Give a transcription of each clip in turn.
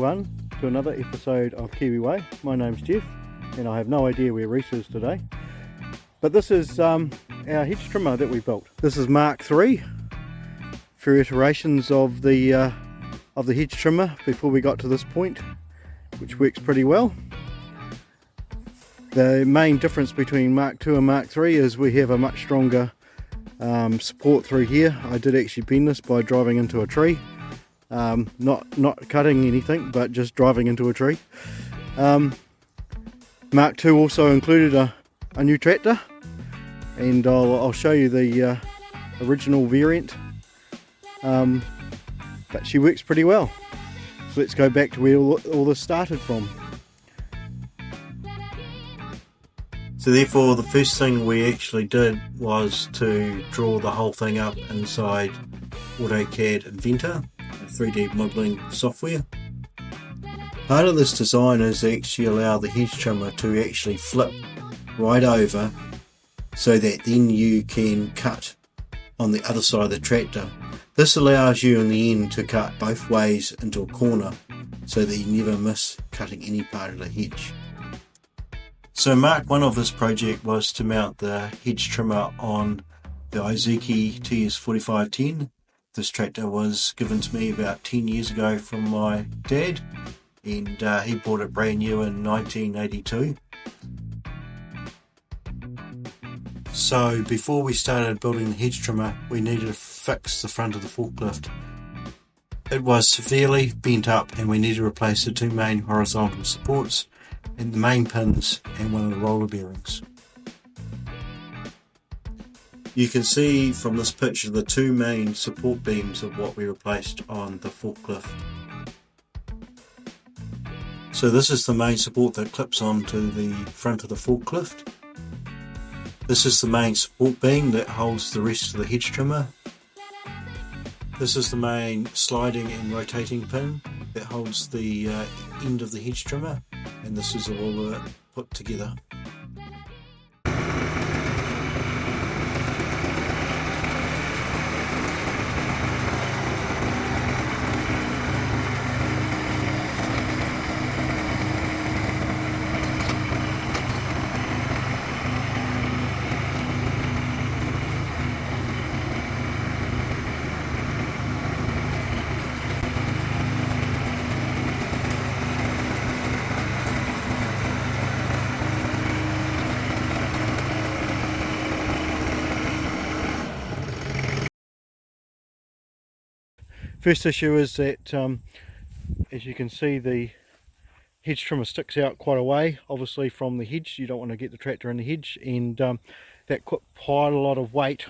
everyone to another episode of Kiwiway. My name's Jeff and I have no idea where Reese is today. But this is our hedge trimmer that we built. This is Mark III. Few iterations of the hedge trimmer before we got to this point, which works pretty well. The main difference between Mark II and Mark III is we have a much stronger support through here. I did actually bend this by driving into a tree. Not cutting anything, but just driving into a tree. Mark II also included a new tractor, and I'll show you the original variant, but she works pretty well. So let's go back to where all this started from. So therefore the first thing we actually did was to draw the whole thing up inside AutoCAD Inventor, 3D modelling software. Part of this design is to actually allow the hedge trimmer to actually flip right over so that then you can cut on the other side of the tractor. This allows you in the end to cut both ways into a corner so that you never miss cutting any part of the hedge. So Mark 1 of this project was to mount the hedge trimmer on the Izuki TS4510. This tractor was given to me about 10 years ago from my dad, and he bought it brand new in 1982. So before we started building the hedge trimmer, we needed to fix the front of the forklift. It was severely bent up and we needed to replace the two main horizontal supports and the main pins and one of the roller bearings. You can see from this picture the two main support beams of what we replaced on the forklift. So this is the main support that clips onto the front of the forklift. This is the main support beam that holds the rest of the hedge trimmer. This is the main sliding and rotating pin that holds the end of the hedge trimmer, and this is all put together. First issue is that, as you can see, the hedge trimmer sticks out quite a way, obviously from the hedge. You don't want to get the tractor in the hedge, and that put quite a lot of weight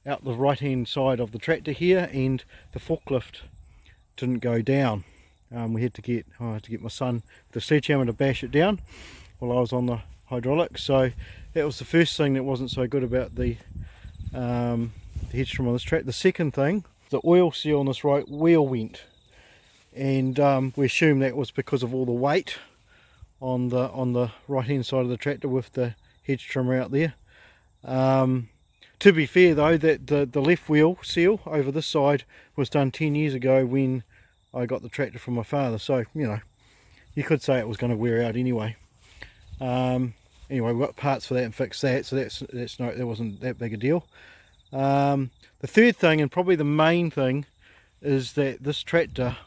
out the right hand side of the tractor here, and the forklift didn't go down. I had to get my son with the sledgehammer to bash it down while I was on the hydraulics. So that was the first thing that wasn't so good about the hedge trimmer on this tractor. The second thing, the oil seal on this right wheel went, and we assume that was because of all the weight on the right hand side of the tractor with the hedge trimmer out there. To be fair though, that the left wheel seal over this side was done 10 years ago when I got the tractor from my father, so you know, you could say it was going to wear out anyway. Anyway, we got parts for that and fixed that, so that wasn't that big a deal. The third thing, and probably the main thing, is that this tractor,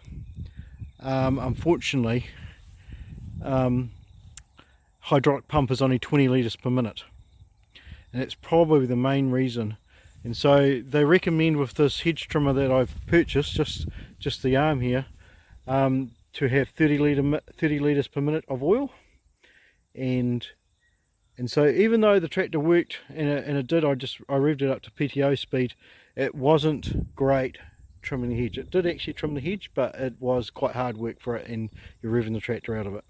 unfortunately, hydraulic pump is only 20 litres per minute, and that's probably the main reason. And so they recommend with this hedge trimmer that I've purchased, just the arm here, to have 30 litres per minute of oil. And so even though the tractor worked, and it did, I revved it up to PTO speed, it wasn't great trimming the hedge. It did actually trim the hedge, but it was quite hard work for it, and you're revving the tractor out of it.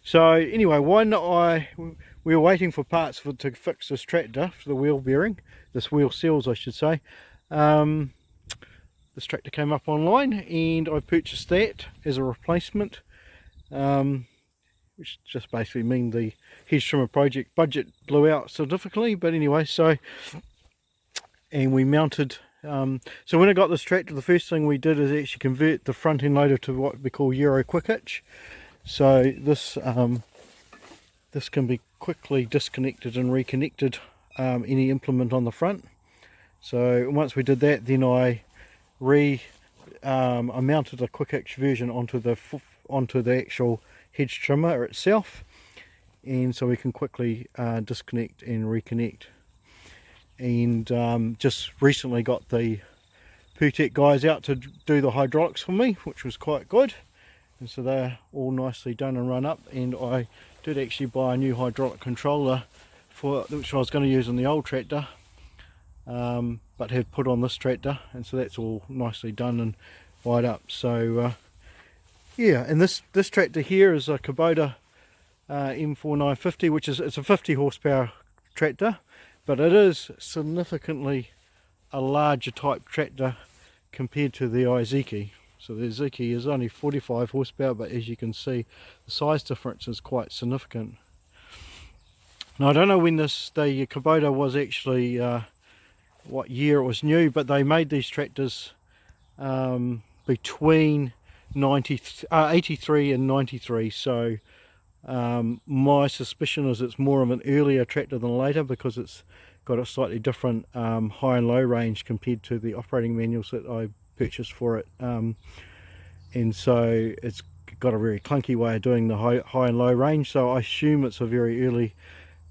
So anyway, we were waiting for parts to fix this tractor, for the wheel bearing, this wheel seals I should say. This tractor came up online and I purchased that as a replacement. Which just basically mean the hedge trimmer project budget blew out significantly, but anyway, so, and we mounted So when I got this tractor, the first thing we did is actually convert the front end loader to what we call Euro quick hitch. So this this can be quickly disconnected and reconnected, any implement on the front. So once we did that, then I mounted a quick hitch version onto the actual hedge trimmer itself, and so we can quickly disconnect and reconnect. And just recently got the Purtec guys out to do the hydraulics for me, which was quite good, and so they're all nicely done and run up. And I did actually buy a new hydraulic controller for which I was going to use on the old tractor, but had put on this tractor, and so that's all nicely done and wired up. So yeah, and this tractor here is a Kubota M4950, which it's a 50 horsepower tractor, but it is significantly a larger type tractor compared to the Izeki. So the Izeki is only 45 horsepower, but as you can see, the size difference is quite significant. Now I don't know when the Kubota was actually, what year it was new, but they made these tractors between 83 and 93. So my suspicion is it's more of an earlier tractor than later, because it's got a slightly different high and low range compared to the operating manuals that I purchased for it, and so it's got a very clunky way of doing the high and low range. So I assume it's a very early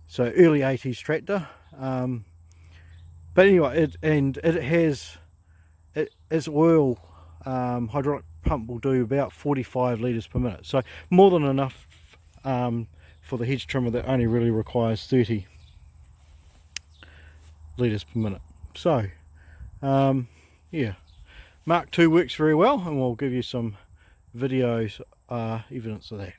80s tractor, but anyway, its oil hydraulic pump will do about 45 litres per minute, so more than enough for the hedge trimmer that only really requires 30 litres per minute. So yeah, Mark II works very well, and we'll give you some videos evidence of that.